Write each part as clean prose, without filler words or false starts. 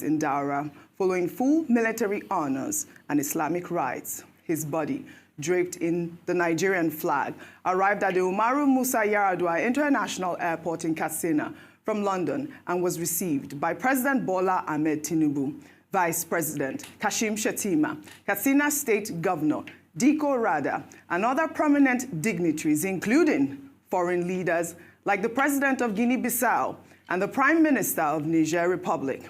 in Daura following full military honors and Islamic rites. His body, draped in the Nigerian flag, arrived at the Umaru Musa Yar'Adua International Airport in Katsina from London and was received by President Bola Ahmed Tinubu, Vice President Kashim Shettima, Katsina State Governor Diko Rada, and other prominent dignitaries, including foreign leaders like the President of Guinea-Bissau and the Prime Minister of Niger Republic.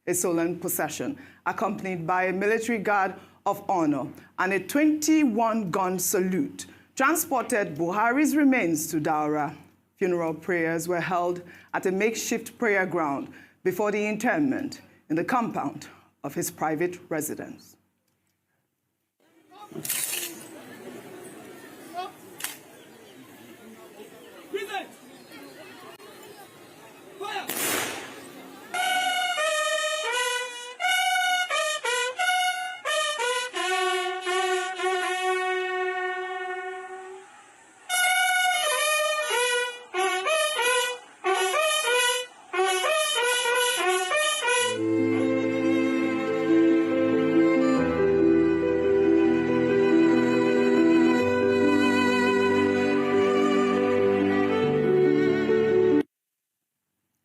A solemn procession accompanied by a military guard of honor and a 21-gun salute transported Buhari's remains to Daura. Funeral prayers were held at a makeshift prayer ground before the interment in the compound of his private residence.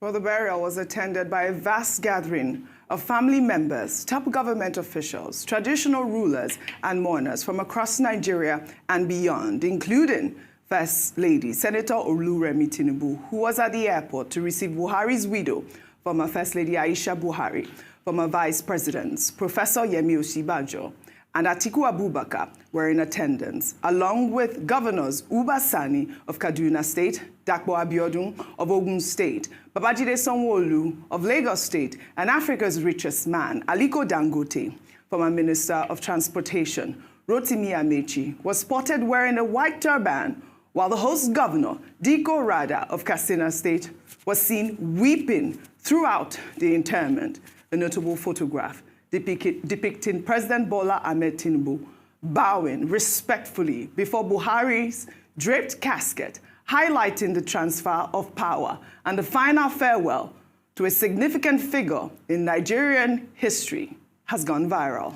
Well, the burial was attended by a vast gathering of family members, top government officials, traditional rulers, and mourners from across Nigeria and beyond, including First Lady Senator Oluremi Tinubu, who was at the airport to receive Buhari's widow, former First Lady Aisha Buhari, former Vice Presidents Professor Yemi Osinbajo and Atiku Abubakar were in attendance, along with Governors Uba Sani of Kaduna State, Dapo Abiodun of Ogun State, Babajide Sanwo-Olu of Lagos State, and Africa's richest man, Aliko Dangote. Former Minister of Transportation, Rotimi Amechi, was spotted wearing a white turban, while the host governor, Diko Rada of Katsina State, was seen weeping throughout the interment. A notable photograph depicting President Bola Ahmed Tinubu bowing respectfully before Buhari's draped casket, highlighting the transfer of power and the final farewell to a significant figure in Nigerian history, has gone viral.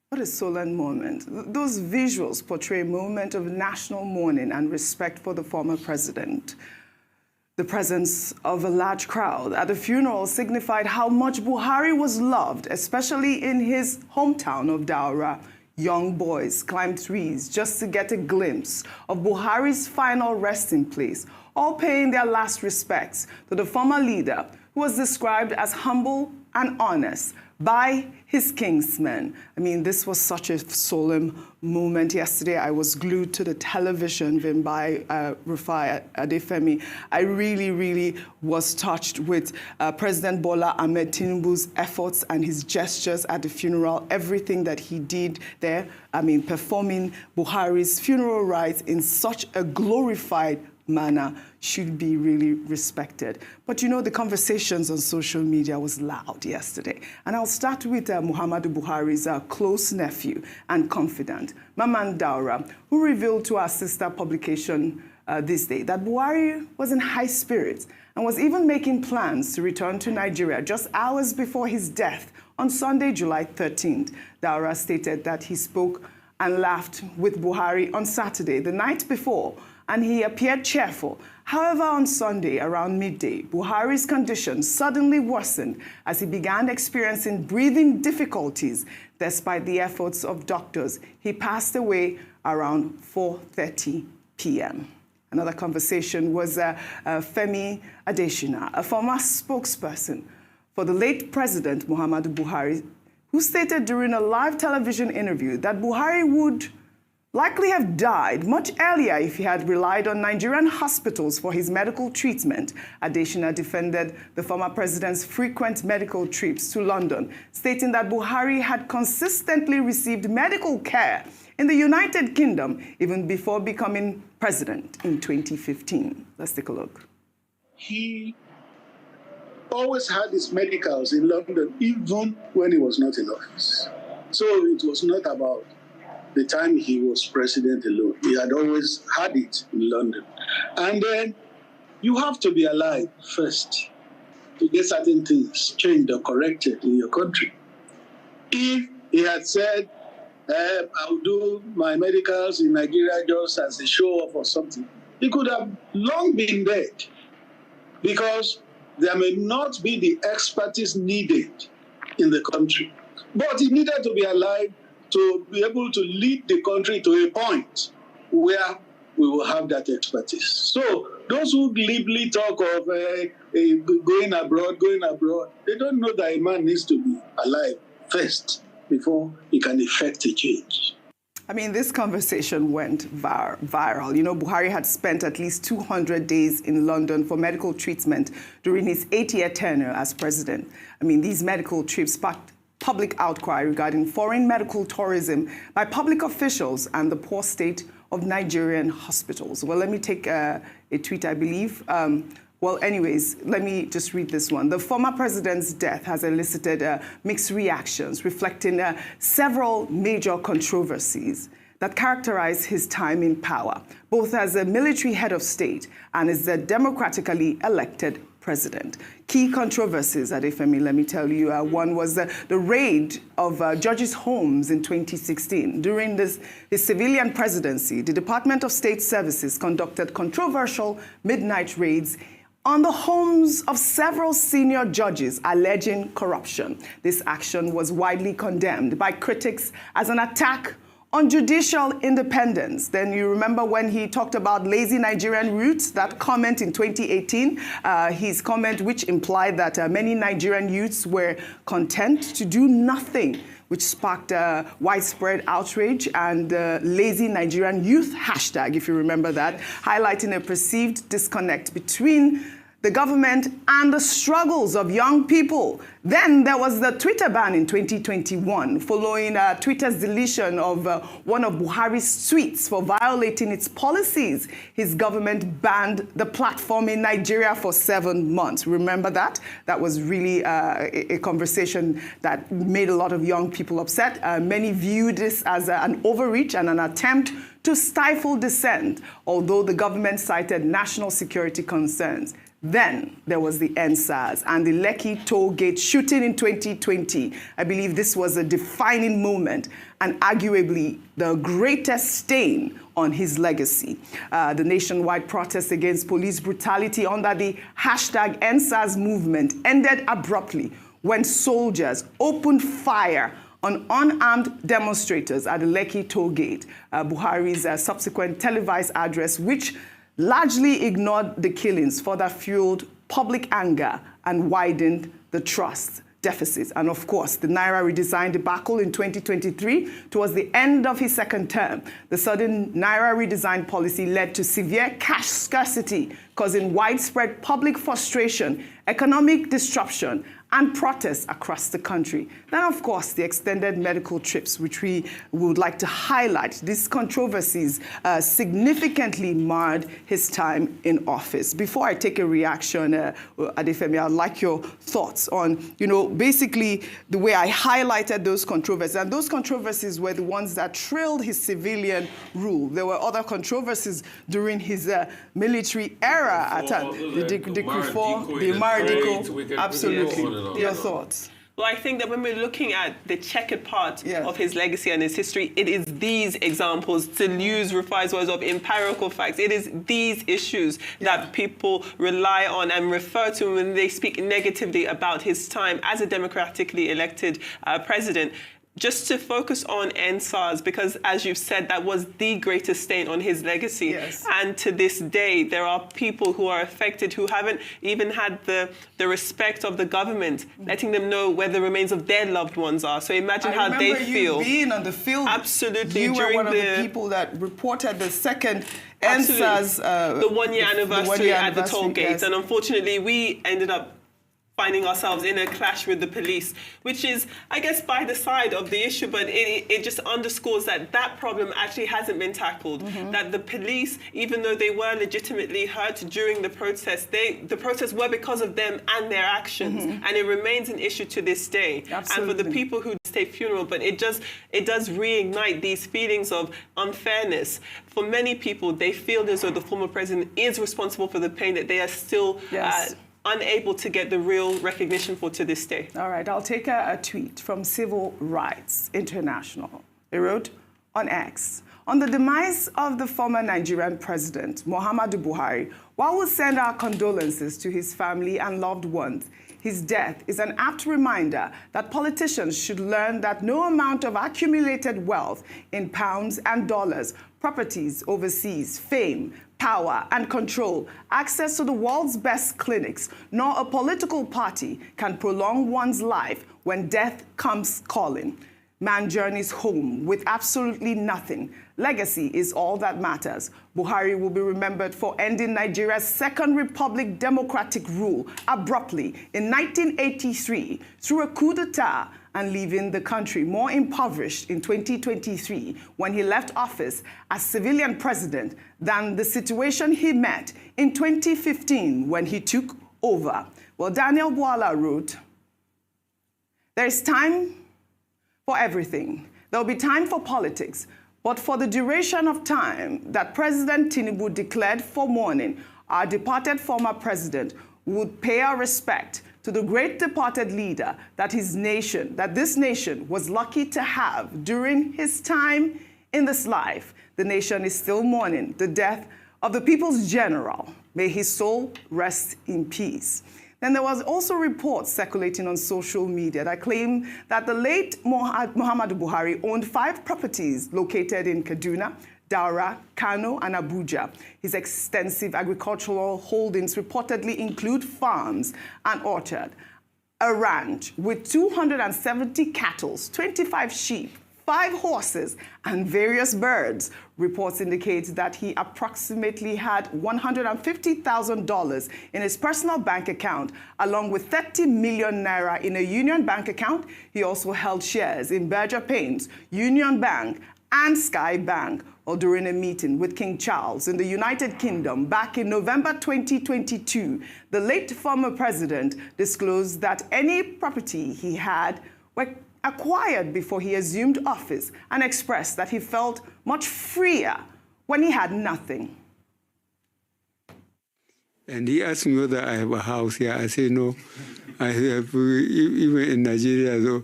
What a solemn moment. Those visuals portray a moment of national mourning and respect for the former president. The presence of a large crowd at the funeral signified how much Buhari was loved, especially in his hometown of Daura. Young boys climbed trees just to get a glimpse of Buhari's final resting place, all paying their last respects to the former leader, who was described as humble and honest by his kinsmen. I mean, this was such a solemn moment. Yesterday, I was glued to the television by Rufai Adefemi. I really was touched with President Bola Ahmed Tinubu's efforts and his gestures at the funeral, everything that he did there. I mean, performing Buhari's funeral rites in such a glorified manner should be really respected. But you know, the conversations on social media was loud yesterday. And I'll start with Muhammadu Buhari's close nephew and confidant, Maman Daura, who revealed to our sister publication this day that Buhari was in high spirits and was even making plans to return to Nigeria just hours before his death on Sunday, July 13th. Daura stated that he spoke and laughed with Buhari on Saturday, the night before, and he appeared cheerful. However, on Sunday, around midday, Buhari's condition suddenly worsened as he began experiencing breathing difficulties despite the efforts of doctors. He passed away around 4:30 p.m. Another conversation was Femi Adesina, a former spokesperson for the late President Muhammadu Buhari, who stated during a live television interview that Buhari would likely have died much earlier if he had relied on Nigerian hospitals for his medical treatment. Adesina defended the former president's frequent medical trips to London, stating that Buhari had consistently received medical care in the United Kingdom even before becoming president in 2015. Let's take a look. He always had his medicals in London, even when he was not in office. So it was not about the time he was president alone. He had always had it in London. And then you have to be alive first to get certain things changed or corrected in your country. If he had said, I'll do my medicals in Nigeria just as a show-off or something, he could have long been dead, because there may not be the expertise needed in the country. But he needed to be alive to be able to lead the country to a point where we will have that expertise. So those who glibly talk of going abroad, they don't know that a man needs to be alive first before he can effect a change. I mean, this conversation went viral. You know, Buhari had spent at least 200 days in London for medical treatment during his 8-year tenure as president. I mean, these medical trips sparked public outcry regarding foreign medical tourism by public officials and the poor state of Nigerian hospitals. Well, let me take a tweet, I believe. Well, anyways, let me just read this one. The former president's death has elicited mixed reactions, reflecting several major controversies that characterize his time in power, both as a military head of state and as the democratically elected president. Key controversies, Adefemi, let me tell you. One was the raid of judges' homes in 2016. During his civilian presidency, the Department of State Services conducted controversial midnight raids on the homes of several senior judges alleging corruption. This action was widely condemned by critics as an attack on judicial independence. Then you remember when he talked about lazy Nigerian youths, that comment in 2018, his comment which implied that many Nigerian youths were content to do nothing, which sparked widespread outrage and lazy Nigerian youth hashtag, if you remember that, highlighting a perceived disconnect between the government and the struggles of young people. Then there was the Twitter ban in 2021, following Twitter's deletion of one of Buhari's tweets for violating its policies. His government banned the platform in Nigeria for 7 months. Remember that? That was really a conversation that made a lot of young people upset. Many viewed this as an overreach and an attempt to stifle dissent, although the government cited national security concerns. Then there was the NSAS and the Lekki toll gate shooting in 2020. I believe this was a defining moment and arguably the greatest stain on his legacy. The nationwide protest against police brutality under the hashtag NSAS movement ended abruptly when soldiers opened fire on unarmed demonstrators at the Lekki toll gate. Buhari's subsequent televised address, which largely ignored the killings, further fueled public anger and widened the trust deficit. And of course, the Naira redesign debacle in 2023 towards the end of his second term. The sudden Naira redesign policy led to severe cash scarcity, causing widespread public frustration, economic disruption, and protests across the country. Then, of course, the extended medical trips, which we would like to highlight. These controversies significantly marred his time in office. Before I take a reaction, Adefemi, I'd like your thoughts on, basically the way I highlighted those controversies. And those controversies were the ones that trailed his civilian rule. There were other controversies during his military era, the Decree 4, the Maradiko, absolutely. Your thoughts? Well, I think that when we're looking at the checkered part of his legacy and his history, it is these examples, to use Rufai's words of empirical facts, it is these issues that people rely on and refer to when they speak negatively about his time as a democratically elected president. Just to focus on NSAS, because as you've said, that was the greatest stain on his legacy. Yes. And to this day, there are people who are affected who haven't even had the respect of the government, letting them know where the remains of their loved ones are. So imagine how they feel. You being on the field. Absolutely. You were one of the people that reported the second NSAS. The one-year anniversary at the toll gates. Yes. And unfortunately, we ended up finding ourselves in a clash with the police, which is, I guess, by the side of the issue, but it just underscores that that problem actually hasn't been tackled, that the police, even though they were legitimately hurt during the protest, the protests were because of them and their actions, and it remains an issue to this day. Absolutely. And for the people who state funeral, but it does reignite these feelings of unfairness. For many people, they feel as though the former president is responsible for the pain that they are still unable to get the real recognition for to this day. All right, I'll take a tweet from Civil Rights International. They wrote on X, on the demise of the former Nigerian president, Muhammadu Buhari, while we send our condolences to his family and loved ones, his death is an apt reminder that politicians should learn that no amount of accumulated wealth in pounds and dollars, properties overseas, fame, power and control, access to the world's best clinics, nor a political party can prolong one's life when death comes calling. Man journeys home with absolutely nothing. Legacy is all that matters. Buhari will be remembered for ending Nigeria's Second Republic democratic rule abruptly in 1983 through a coup d'etat and leaving the country more impoverished in 2023 when he left office as civilian president than the situation he met in 2015 when he took over. Well, Daniel Bwala wrote, there is time for everything. There will be time for politics, but for the duration of time that President Tinubu declared for mourning, our departed former president would pay our respect to the great departed leader that this nation was lucky to have during his time in this life. The nation is still mourning the death of the people's general. May his soul rest in peace. Then there was also reports circulating on social media that claim that the late Muhammadu Buhari owned 5 properties located in Kaduna, Daura, Kano, and Abuja. His extensive agricultural holdings reportedly include farms and orchard, a ranch with 270 cattle, 25 sheep, 5 horses, and various birds. Reports indicate that he approximately had $150,000 in his personal bank account, along with 30 million naira in a Union Bank account. He also held shares in Berger Paints, Union Bank, and Sky Bank. Or during a meeting with King Charles in the United Kingdom back in November 2022, the late former president disclosed that any property he had were acquired before he assumed office and expressed that he felt much freer when he had nothing. And he asked me whether I have a house here. I say no. I have, even in Nigeria, the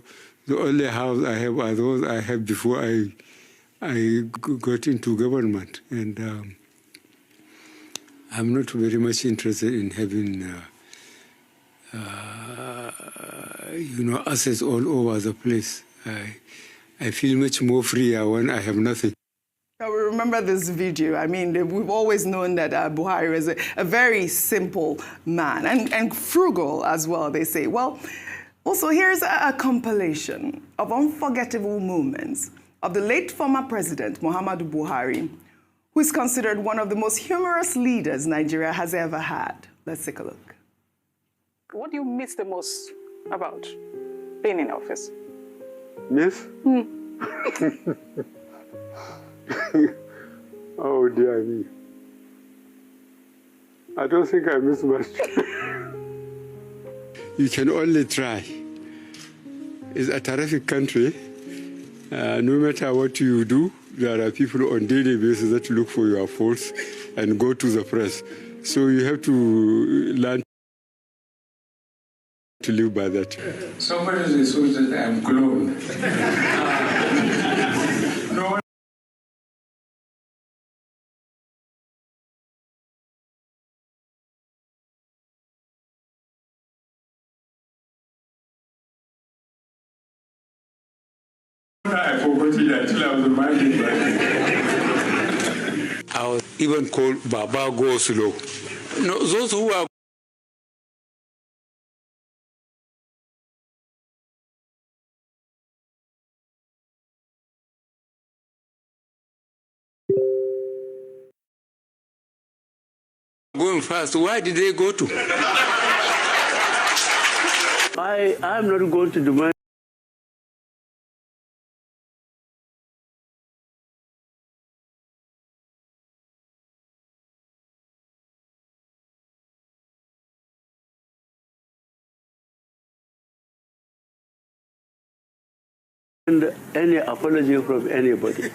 only house I have are those I have before I got into government, and I'm not very much interested in having, assets all over the place. I feel much more freer when I have nothing. We remember this video. I mean, we've always known that Buhari is a very simple man and frugal as well, they say. Well, also here's a compilation of unforgettable moments of the late former president, Muhammadu Buhari, who is considered one of the most humorous leaders Nigeria has ever had. Let's take a look. What do you miss the most about being in office? Miss? Oh, dear me. I don't think I miss much. You can only try. It's a terrific country. No matter what you do, there are people on a daily basis that look for your faults and go to the press. So you have to learn to live by that. Somebody says that I'm clone. No one. I forgot it until I was reminded. I was even called Baba Go Slow. No, those who are going fast, why did they go to? I'm not going to demand any apology from anybody.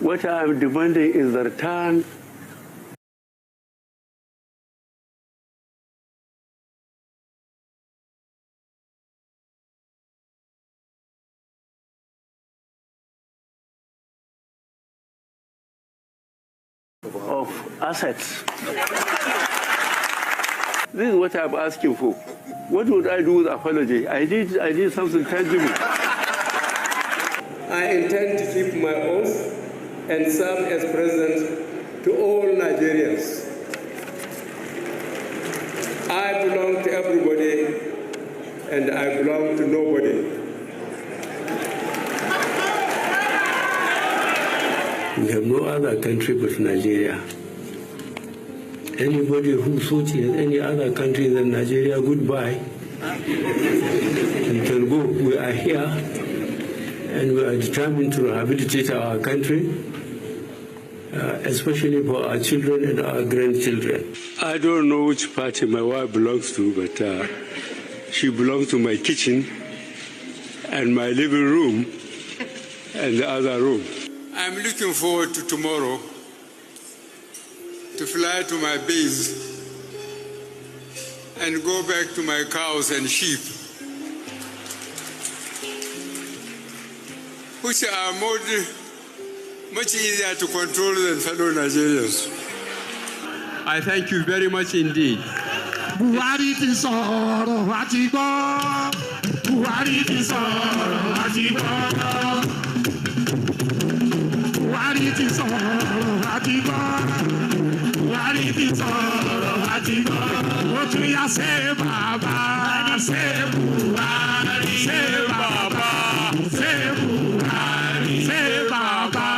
What I'm demanding is the return of assets. This is what I'm asking for. What would I do with apology? I need something tangible. I intend to keep my oath and serve as president to all Nigerians. I belong to everybody and I belong to nobody. We have no other country but Nigeria. Anybody who thought he has any other country than Nigeria, goodbye. You can go. We are here, and we are determined to rehabilitate our country, especially for our children and our grandchildren. I don't know which party my wife belongs to, but she belongs to my kitchen and my living room and the other room. I'm looking forward to tomorrow to fly to my base and go back to my cows and sheep, which are much easier to control than fellow Nigerians. I thank you very much indeed. Buhari ti sọ̀rọ̀ àti gbọ́. Buhari ti sọ̀rọ̀ àti gbọ́. Buhari ti sọ̀rọ̀ àti gbọ́. Buhari ti sọ̀rọ̀ àti gbọ́. Ó tún yá ṣe bàbá, ṣe Buhari, ṣe bàbá, ṣe Buhari, ṣe bàbá,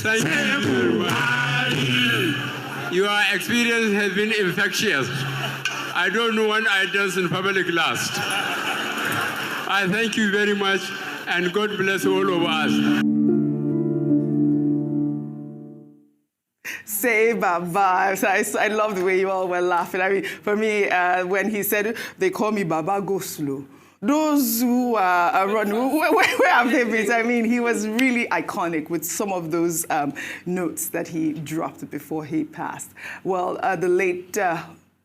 ṣe Buhari. Your experience has been infectious. I don't know when I dance in public last. I thank you very much, and God bless all of us. Say Baba. I love the way you all were laughing. I mean, for me, when he said, they call me Baba Go Slow. Those who are running, where have they been? I mean, he was really iconic with some of those notes that he dropped before he passed. Well, the late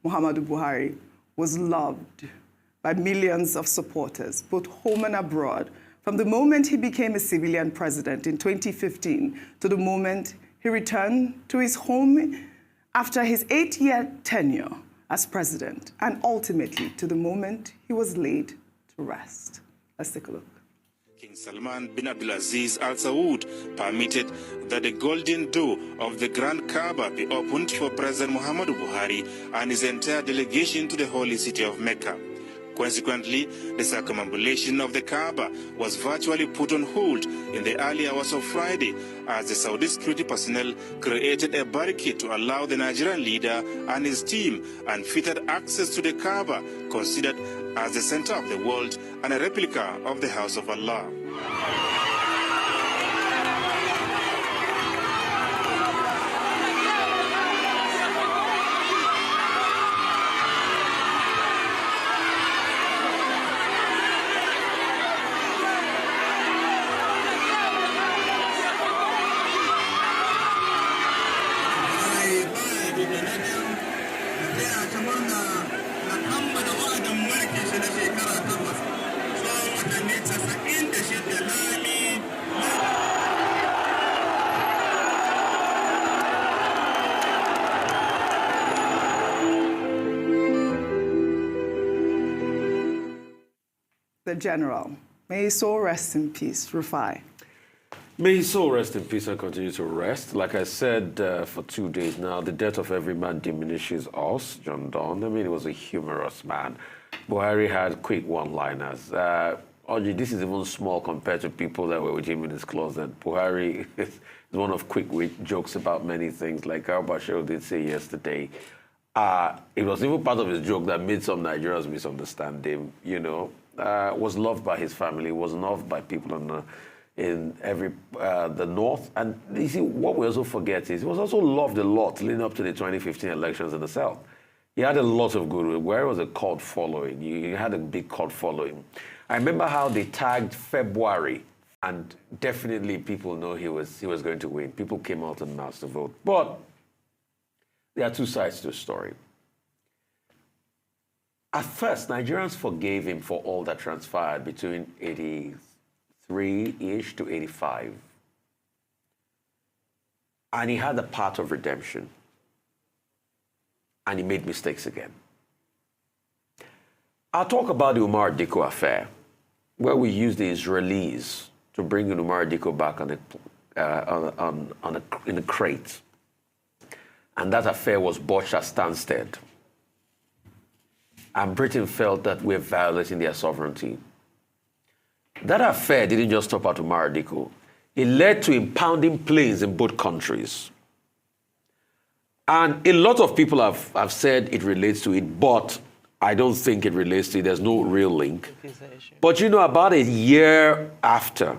Muhammadu Buhari was loved by millions of supporters, both home and abroad, from the moment he became a civilian president in 2015 to the moment he returned to his home after his 8-year tenure as president, and ultimately to the moment he was laid to rest. Let's take a look. King Salman bin Abdulaziz Al Saud permitted that the golden door of the Grand Kaaba be opened for President Muhammadu Buhari and his entire delegation to the holy city of Mecca. Consequently, the circumambulation of the Kaaba was virtually put on hold in the early hours of Friday as the Saudi security personnel created a barricade to allow the Nigerian leader and his team unfettered access to the Kaaba, considered as the center of the world and a replica of the House of Allah. The general, may his soul rest in peace. Rufai. May his soul rest in peace and continue to rest. Like I said for 2 days now, the death of every man diminishes us, John Donne. I mean, he was a humorous man. Buhari had quick one-liners. Oji, this is even small compared to people that were with him in his closet. Buhari is one of quick-wit jokes about many things, like Al-Bashir did say yesterday. It was even part of his joke that made some Nigerians misunderstand him, you know. was loved by his family, was loved by people in the North. And you see, what we also forget is he was also loved a lot leading up to the 2015 elections in the South. He had a lot of goodwill. Where it was a cult following, he had a big cult following. I remember how they tagged February, and definitely people know he was going to win. People came out en masse to vote. But there are two sides to the story. At first, Nigerians forgave him for all that transpired between 83-ish to 85. And he had a path of redemption. And he made mistakes again. I'll talk about the Umar Diko affair, where we used the Israelis to bring Umar Diko back in a crate. And that affair was botched at Stansted. And Britain felt that we're violating their sovereignty. That affair didn't just stop at Umar Diko. It led to impounding planes in both countries. And a lot of people have said it relates to it, but I don't think it relates to it. There's no real link. But you know, about a year after,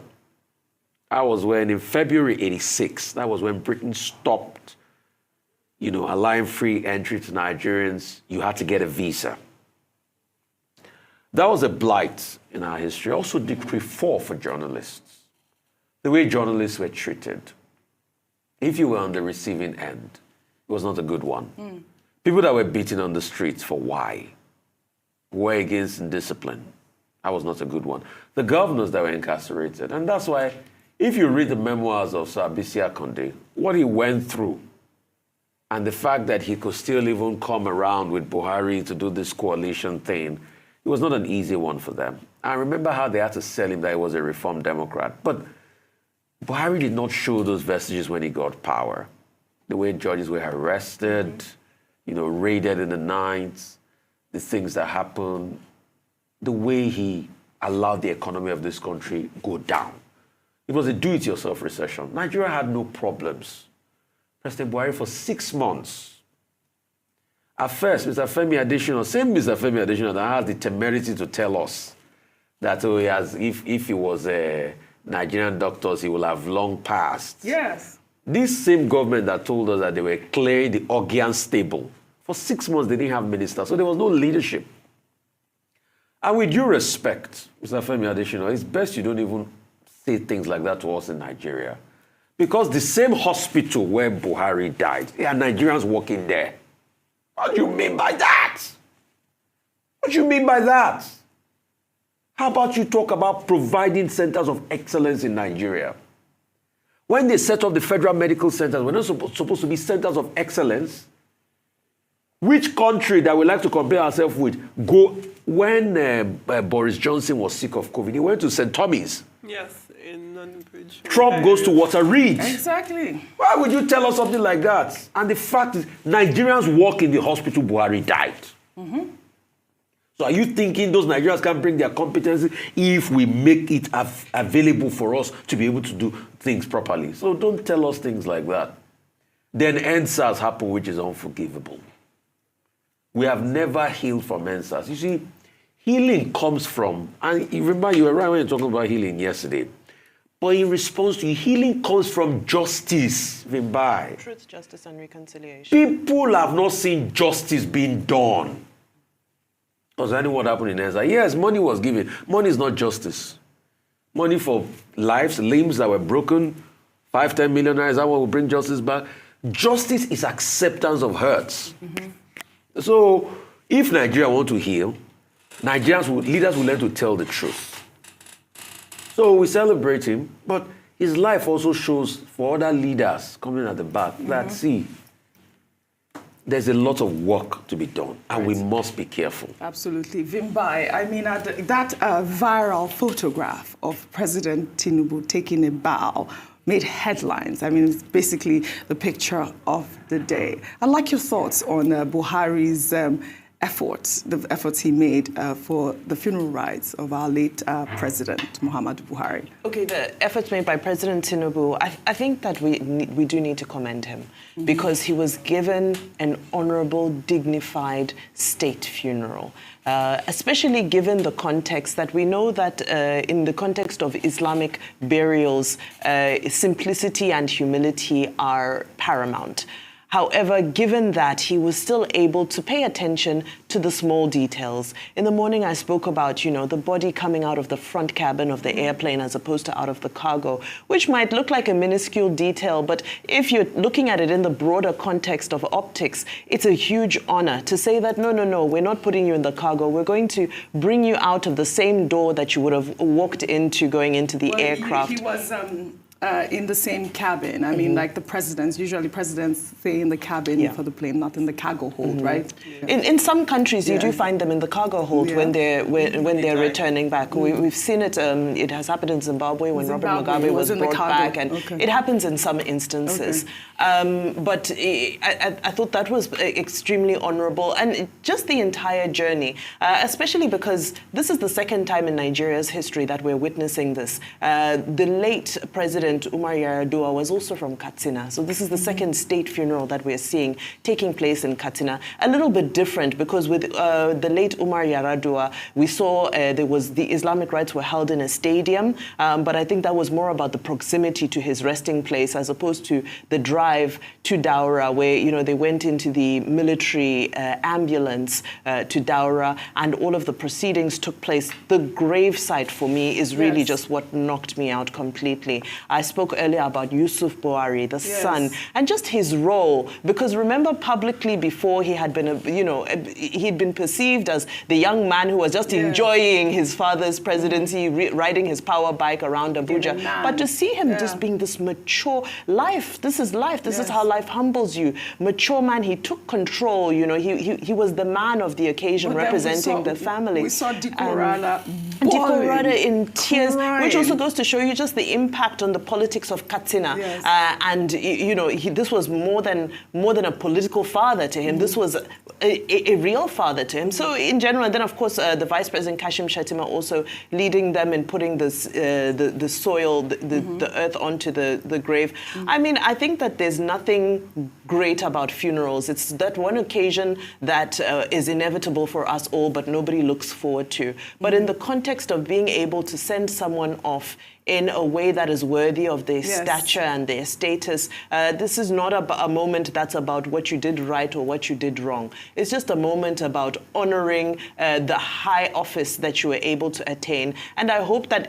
that was when, in February 86, that was when Britain stopped, allowing free entry to Nigerians. You had to get a visa. That was a blight in our history. Also, Decree 4 for journalists. The way journalists were treated. If you were on the receiving end, it was not a good one. People that were beaten on the streets for why? Were against indiscipline. That was not a good one. The governors that were incarcerated. And that's why, if you read the memoirs of Sir Bisi Akande, what he went through, and the fact that he could still even come around with Buhari to do this coalition thing, it was not an easy one for them. I remember how they had to sell him that he was a reformed Democrat. But Buhari did not show those vestiges when he got power. The way judges were arrested, raided in the night, the things that happened, the way he allowed the economy of this country go down. It was a do-it-yourself recession. Nigeria had no problems. President Buhari for 6 months. At first, Mr. Femi Adesina, same Mr. Femi Adesina that has the temerity to tell us that if he was a Nigerian doctors, he will have long passed. Yes. This same government that told us that they were clearing the Ogian stable. For 6 months, they didn't have ministers, so there was no leadership. And with due respect, Mr. Femi Adesina, it's best you don't even say things like that to us in Nigeria. Because the same hospital where Buhari died, there are Nigerians working there. What do you mean by that? What do you mean by that? How about you talk about providing centers of excellence in Nigeria? When they set up the federal medical centers, we're not supposed to be centers of excellence. Which country that we like to compare ourselves with, when Boris Johnson was sick of COVID, he went to St. Thomas. Yes, in London. Trump goes to Walter Reed. Exactly. Why would you tell us something like that? And the fact is, Nigerians work in the hospital Buhari died. So are you thinking those Nigerians can bring their competency if we make it available for us to be able to do things properly? So don't tell us things like that. Then NSAS happen, which is unforgivable. We have never healed from NSAS. You see, healing comes from, and you remember you were right when you were talking about healing yesterday, but in response to healing comes from justice. Vimbai. Truth, justice, and reconciliation. People have not seen justice being done. Was that what happened in NSAS? Yes, money was given. Money is not justice. Money for lives, limbs that were broken, 5-10 million naira, is that what will bring justice back? Justice is acceptance of hurts. So if Nigeria want to heal, leaders will learn to tell the truth. So we celebrate him, but his life also shows for other leaders coming at the back that, see, there's a lot of work to be done, and we must be careful. Absolutely. Vimbai, I mean, that viral photograph of President Tinubu taking a bow made headlines. I mean, it's basically the picture of the day. I'd like your thoughts on Buhari's the efforts he made for the funeral rites of our late President, Muhammadu Buhari. Okay, the efforts made by President Tinubu, I think that we do need to commend him because he was given an honorable, dignified state funeral. Especially given the context that we know that in the context of Islamic burials, simplicity and humility are paramount. However, given that, he was still able to pay attention to the small details. In the morning, I spoke about, the body coming out of the front cabin of the airplane as opposed to out of the cargo, which might look like a minuscule detail, but if you're looking at it in the broader context of optics, it's a huge honor to say that, no, we're not putting you in the cargo. We're going to bring you out of the same door that you would have walked into going into the aircraft. He was in the same cabin. I mean, like the presidents, usually presidents stay in the cabin for the plane, not in the cargo hold, right? In some countries, you do find them in the cargo hold when they're returning back. We've seen it. It has happened in Zimbabwe when Robert Mugabe was brought back, and it happens in some instances. But I thought that was extremely honorable, and just the entire journey, especially because this is the second time in Nigeria's history that we're witnessing this. The late President Umar Yar'Adua was also from Katsina, so this is the second state funeral that we're seeing taking place in Katsina. A little bit different because with the late Umar Yar'Adua, we saw the Islamic rites were held in a stadium, but I think that was more about the proximity to his resting place as opposed to the drive to Daura, where they went into the military ambulance to Daura, and all of the proceedings took place. The gravesite for me is really just what knocked me out completely. I spoke earlier about Yusuf Buhari, the son, and just his role, because remember publicly before he had been, he'd been perceived as the young man who was just enjoying his father's presidency, riding his power bike around Abuja. But to see him just being this mature life, this is life, this is how life humbles you. Mature man, he took control, he was the man of the occasion, representing the family. We saw Diko Rada in tears, which also goes to show you just the impact on the politics of Katsina. And this was more than a political father to him. This was a real father to him. So in general, and then of course the Vice President Kashim Shettima also leading them in putting this the soil, the earth onto the grave. I mean, I think that there's nothing great about funerals. It's that one occasion that is inevitable for us all, but nobody looks forward to. But in the context of being able to send someone off in a way that is worthy of their stature and their status. This is not a moment that's about what you did right or what you did wrong. It's just a moment about honoring the high office that you were able to attain. And I hope that